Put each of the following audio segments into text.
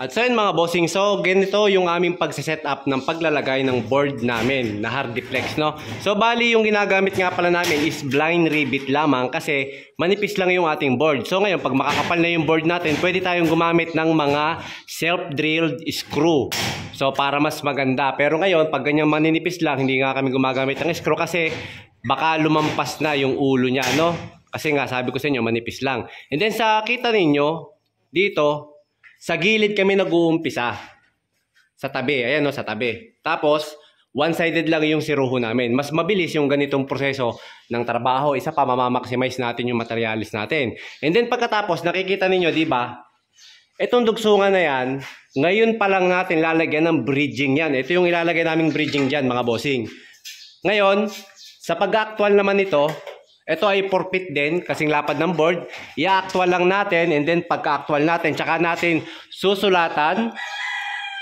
At so yun mga bossing, so ganito yung aming pagsiset up ng paglalagay ng board namin na Hardiflex, no? So bali yung ginagamit nga pala namin is blind rivet lamang kasi manipis lang yung ating board. So ngayon pag makakapal na yung board natin, pwede tayong gumamit ng mga self-drilled screw. So para mas maganda. Pero ngayon pag ganyang maninipis lang, hindi nga kami gumagamit ng screw kasi baka lumampas na yung ulo niya, no? Kasi nga sabi ko sa inyo manipis lang. And then sa kita ninyo dito, sa gilid kami nag-uumpisa. Sa tabi. Ayan o, sa tabi. Tapos, one-sided lang yung siruho namin. Mas mabilis yung ganitong proseso ng trabaho. Isa pa, mamamaximize natin yung materialis natin. And then pagkatapos, nakikita ninyo, di ba? Itong dugsungan na yan, ngayon pa lang natin lalagyan ng bridging yan. Ito yung ilalagay naming bridging dyan, mga bossing. Ngayon, sa pag-actual naman ito, ito ay 4 feet din, kasing lapad ng board. I-actual lang natin, and then pagka-actual natin, tsaka natin susulatan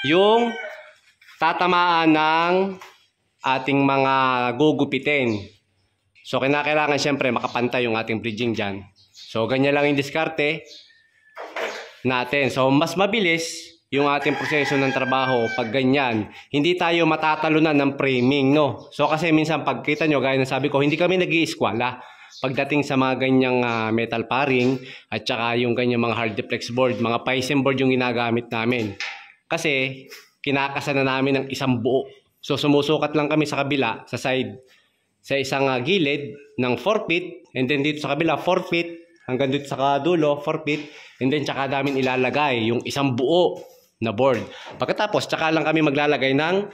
yung tatamaan ng ating mga gugupitin. So, kinakailangan syempre makapantay yung ating bridging dyan. So, ganyan lang yung diskarte natin. So, mas mabilis yung ating proseso ng trabaho pag ganyan. Hindi tayo matatalunan ng framing, no? So, kasi minsan pagkita nyo, gaya ng sabi ko, hindi kami nag-iiskwala pagdating sa mga ganyang metal paring at saka yung ganyang mga Hardiflex board, mga Paisen board yung ginagamit namin. Kasi, kinakasa na namin ng isang buo. So, sumusukat lang kami sa kabila, sa side, sa isang gilid ng 4 feet, and then dito sa kabila, 4 feet, hanggang dito sa dulo, 4 feet, and then tsaka namin ilalagay yung isang buo na board. Pagkatapos, tsaka lang kami maglalagay ng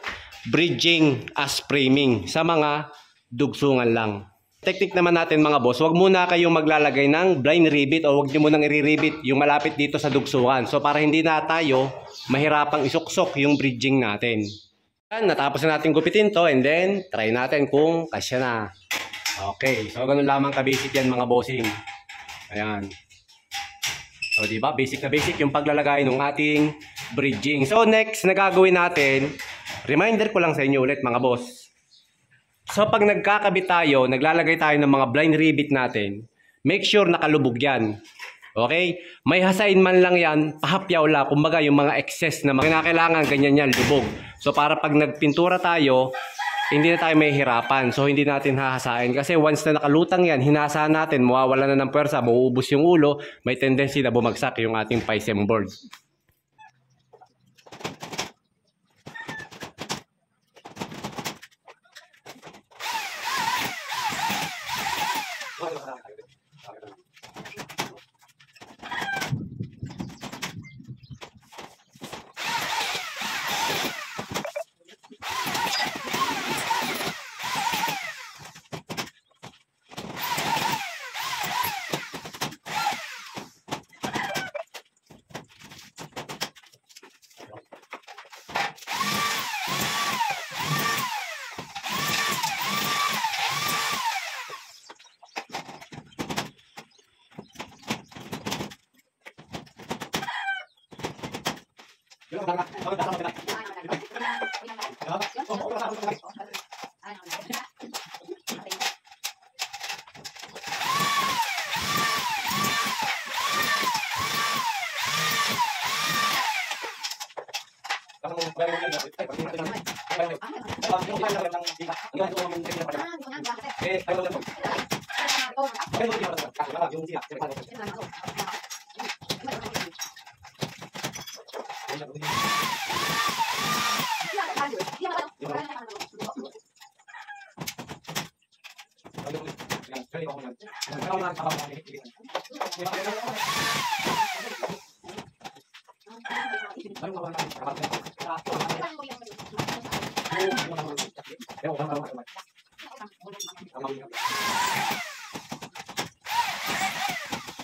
bridging as framing sa mga dugsungan lang. Technique naman natin mga boss, wag muna kayong maglalagay ng blind rivet o wag nyo munang i-rivet yung malapit dito sa dugsungan. So para hindi na tayo mahirapang isuksok yung bridging natin. Natapos na natin gupitin to, and then try natin kung kasya na. Okay, so ganun lamang ka-basic yan mga bossing. Ayan. So diba, basic na basic yung paglalagay ng ating bridging. So next na gagawin natin, reminder ko lang sa inyo ulit mga boss. So pag nagkakabit tayo, naglalagay tayo ng mga blind rivet natin, make sure nakalubog yan. Okay? May hasain man lang yan, pahapyaw lang. Kumbaga yung mga excess na kailangan ganyan yan, lubog. So para pag nagpintura tayo, hindi na tayo may hirapan. So hindi natin hahasain. Kasi once na nakalutang yan, hinasahan natin, mawawala na ng pwersa, mauubos yung ulo, may tendency na bumagsak yung ating Paisen board.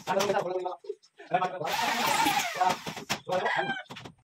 Ano